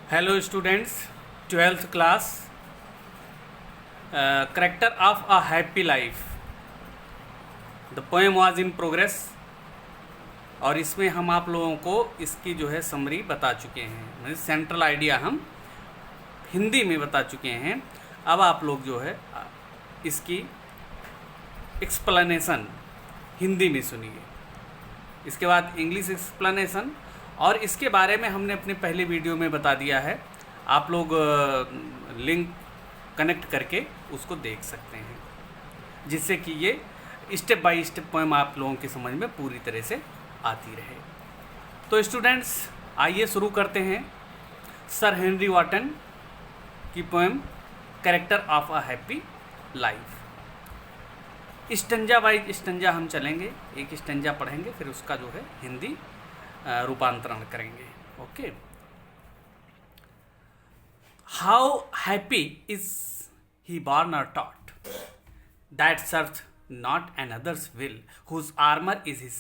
Hello students, 12th class, Character of a Happy Life. The poem was in progress और इसमें हम आप लोगों को इसकी जो है समरी बता चुके हैं, मतलब सेंट्रल आइडिया हम हिंदी में बता चुके हैं। अब आप लोग जो है इसकी एक्सप्लेनेशन हिंदी में सुनिए, इसके बाद इंग्लिश एक्सप्लेनेशन, और इसके बारे में हमने अपने पहले वीडियो में बता दिया है। आप लोग लिंक कनेक्ट करके उसको देख सकते हैं, जिससे कि ये स्टेप बाय स्टेप पोएम आप लोगों की समझ में पूरी तरह से आती रहे। तो स्टूडेंट्स, आइए शुरू करते हैं सर हेनरी वॉटन की poem character of a happy life. Stanza by stanza हम चलेंगे, एक स्टंजा पढ़ेंगे, फिर उसका जो है हिंदी रूपांतरण करेंगे। Okay. How happy is he born or taught that serves not another's will, whose armour is his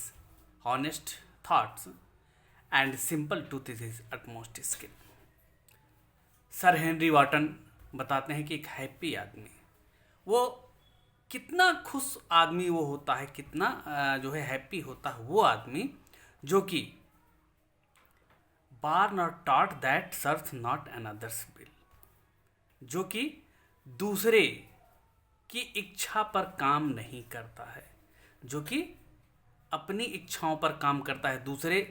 honest thoughts and simple truth is his utmost skill. Sir Henry Wotton बताते हैं कि एक हैप्पी आदमी वो कितना खुश आदमी वो होता है, कितना जो है हैप्पी होता है वो आदमी जो कि born or taught that serves not another's will, जो कि दूसरे की इच्छा पर काम नहीं करता है, जो कि अपनी इच्छाओं पर काम करता है, दूसरे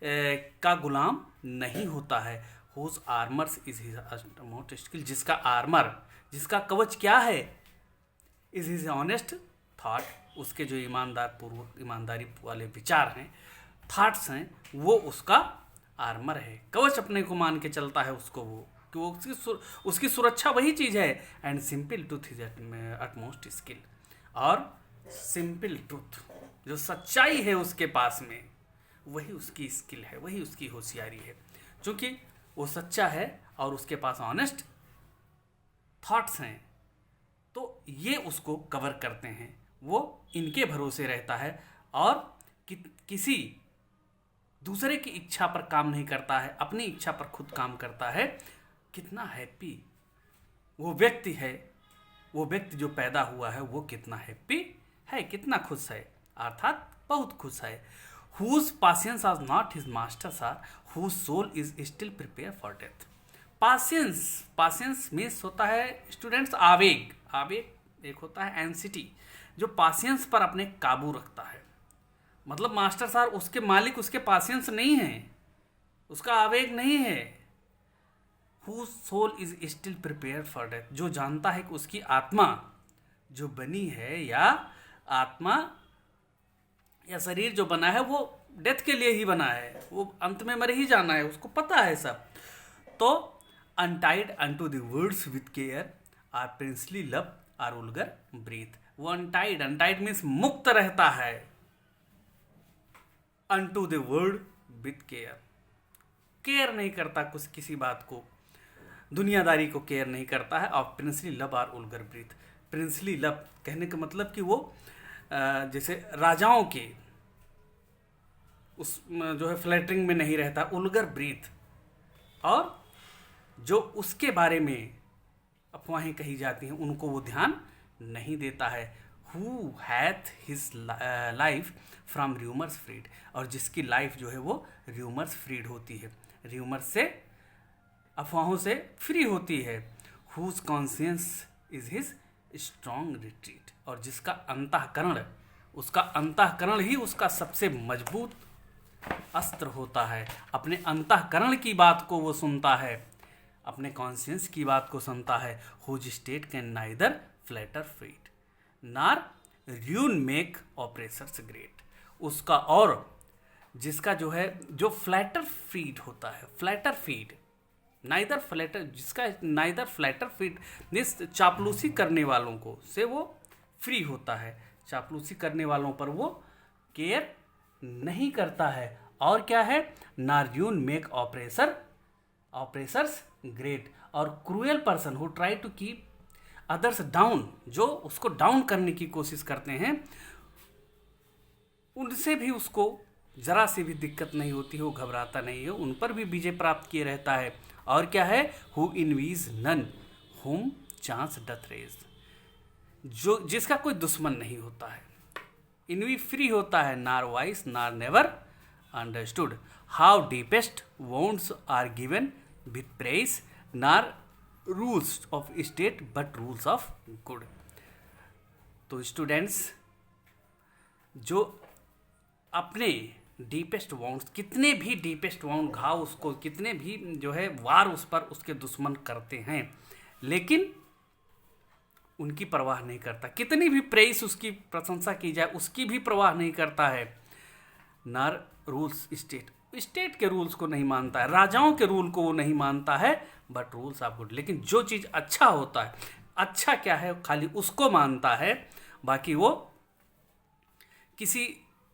का गुलाम नहीं होता है। whose armor is his utmost skill, जिसका आर्मर, जिसका कवच क्या है, is his honest thought, उसके जो ईमानदारी वाले विचार हैं, थॉट्स हैं, वो उसका आर्मर है। कवच अपने को मान के चलता है उसको, वो कि वो उसकी सुरक्षा वही चीज़ है। And simple truth is utmost skill, और सिंपल ट्रूथ जो सच्चाई है उसके पास में, वही उसकी स्किल है, वही उसकी होशियारी है। क्योंकि वो सच्चा है और उसके पास ऑनेस्ट थॉट्स हैं, तो ये उसको कवर करते हैं। वो इनके भरोसे रहता है और किसी दूसरे की इच्छा पर काम नहीं करता है, अपनी इच्छा पर खुद काम करता है। कितना हैप्पी वो व्यक्ति है, वो व्यक्ति जो पैदा हुआ है वो कितना हैप्पी है, कितना खुश है, अर्थात बहुत खुश है। Whose passions are not his masters are, whose soul is still prepare for death. Passions means होता है स्टूडेंट्स आवेग। आवेग एक होता है एंसिटी, जो पासियंस पर अपने काबू रखता है। मतलब मास्टर साहब उसके मालिक, उसके पासियंस नहीं है, उसका आवेग नहीं है। Whose soul is still prepared for death, जो जानता है कि उसकी आत्मा जो बनी है, या आत्मा या शरीर जो बना है वो डेथ के लिए ही बना है, वो अंत में मर ही जाना है, उसको पता है सब। तो untied unto the words with care, our princely love, our vulgar breath। वो untied मीन्स मुक्त रहता है, unto the word with care, care नहीं करता कुछ किसी बात को, दुनियादारी को केयर नहीं करता है। और princely love are vulgar breath, princely love कहने का मतलब कि वो जैसे राजाओं के उस जो है फ्लैटरिंग में नहीं रहता, उल्गर ब्रीथ, और जो उसके बारे में अफवाहें कही जाती हैं उनको वो ध्यान नहीं देता है। Who hath his life from rumors freed, और जिसकी लाइफ जो है वो रूमर्स फ्रीड होती है, रूमर्स से, अफवाहों से फ्री होती है। Whose conscience is his strong retreat, और जिसका अंतःकरण, उसका अंतःकरण ही उसका सबसे मजबूत अस्त्र होता है। अपने अंतःकरण की बात को वो सुनता है, अपने कॉन्शियंस की बात को सुनता है। Whose state can neither flatter feed नार र्यून मेक ऑपरेशर्स ग्रेट, उसका, और जिसका जो है जो फ्लैटर फीड होता है, फ्लैटर फीड नाइदर फ्लैटर, जिसका नाइदर फ्लैटर फीड मीन्स चापलूसी करने वालों को से वो फ्री होता है, चापलूसी करने वालों पर वो केयर नहीं करता है। और क्या है, नार्यून मेक ऑपरेशर्स ग्रेट, और cruel person who try to keep others down, जो उसको डाउन करने की कोशिश करते हैं, उनसे भी उसको जरा से भी दिक्कत नहीं होती है, वो घबराता नहीं है, उन पर भी विजय प्राप्त किए रहता है। और क्या है, हु इनवीज नन हुम चांस डथ रेज, जो जिसका कोई दुश्मन नहीं होता है। इनवी फ्री होता है, nor vice nor never understood, how deepest wounds are given with praise, nor rules of state but rules of good. तो स्टूडेंट्स, जो अपने डीपेस्ट वाउंड्स, कितने भी डीपेस्ट वाउंड घाव उसको, कितने भी जो है वार उस पर उसके दुश्मन करते हैं, लेकिन उनकी परवाह नहीं करता, कितनी भी प्रेस उसकी प्रशंसा की जाए उसकी भी परवाह नहीं करता है। नार रूल्स स्टेट के रूल्स को नहीं मानता है, राजाओं के रूल को वो नहीं मानता है, बट रूल्स ऑफ गुड, लेकिन जो चीज़ अच्छा होता है, अच्छा क्या है खाली उसको मानता है, बाकी वो किसी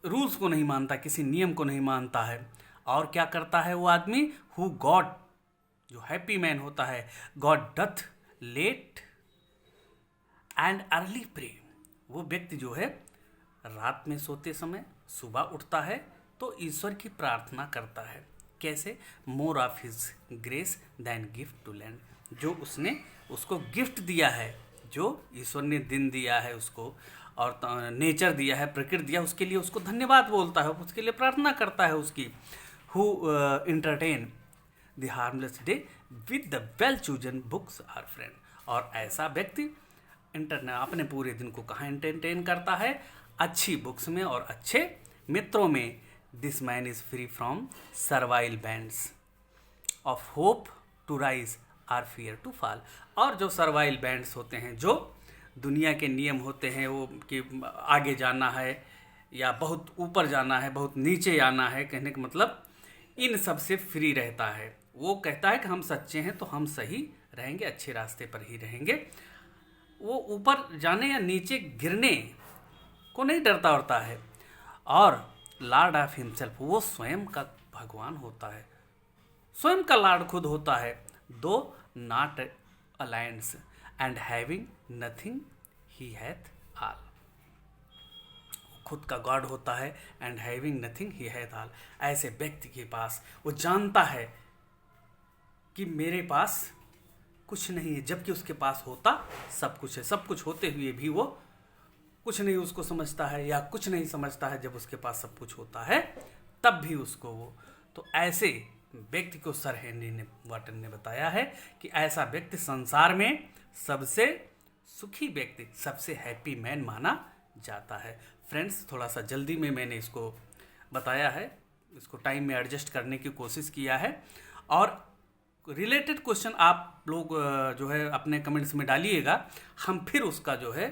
रूल्स को नहीं मानता, किसी नियम को नहीं मानता है। और क्या करता है वो आदमी, हु गॉड, जो हैप्पी मैन होता है, God doth late and early pray, वो व्यक्ति जो है रात में सोते समय सुबह उठता है तो ईश्वर की प्रार्थना करता है। कैसे, more of his grace than gift to lend, जो उसने उसको गिफ्ट दिया है, जो ईश्वर ने दिन दिया है उसको और नेचर दिया है, प्रकृति दिया, उसके लिए उसको धन्यवाद बोलता है, उसके लिए प्रार्थना करता है उसकी। Who entertain the harmless day with the well chosen books or friend, और ऐसा व्यक्ति अपने पूरे दिन को कहाँ एंटरटेन करता है, अच्छी बुक्स में और अच्छे मित्रों में। This man is free from servile bands of hope to rise or fear to fall, और जो सर्वाइल बैंड्स होते हैं, जो दुनिया के नियम होते हैं, वो कि आगे जाना है या बहुत ऊपर जाना है, बहुत नीचे आना है, कहने का मतलब इन सब से फ्री रहता है। वो कहता है कि हम सच्चे हैं तो हम सही रहेंगे, अच्छे रास्ते पर ही रहेंगे। वो ऊपर जाने या नीचे गिरने को नहीं डरता होता है। और लॉर्ड ऑफ हिमसेल्फ, वो स्वयं का भगवान होता है, स्वयं का लॉर्ड खुद होता है। दो not alliance and having nothing he hath all, खुद का गॉड होता है and having nothing he hath all. ऐसे व्यक्ति के पास वो जानता है कि मेरे पास कुछ नहीं है, जबकि उसके पास होता सब कुछ है। सब कुछ होते हुए भी वो कुछ नहीं उसको समझता है, या कुछ नहीं समझता है जब उसके पास सब कुछ होता है तब भी उसको वो। तो ऐसे व्यक्ति को सर हेनरी वाटन ने बताया है कि ऐसा व्यक्ति संसार में सबसे सुखी व्यक्ति, सबसे हैप्पी मैन माना जाता है। फ्रेंड्स, थोड़ा सा जल्दी में मैंने इसको बताया है, इसको टाइम में एडजस्ट करने की कोशिश किया है। और रिलेटेड क्वेश्चन आप लोग जो है अपने कमेंट्स में डालिएगा, हम फिर उसका जो है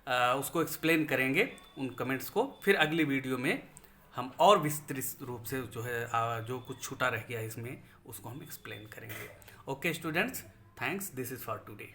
उसको एक्सप्लेन करेंगे उन कमेंट्स को। फिर अगली वीडियो में हम और विस्तृत रूप से जो है जो कुछ छूटा रह गया इसमें उसको हम एक्सप्लेन करेंगे। Okay students, thanks, this is for today.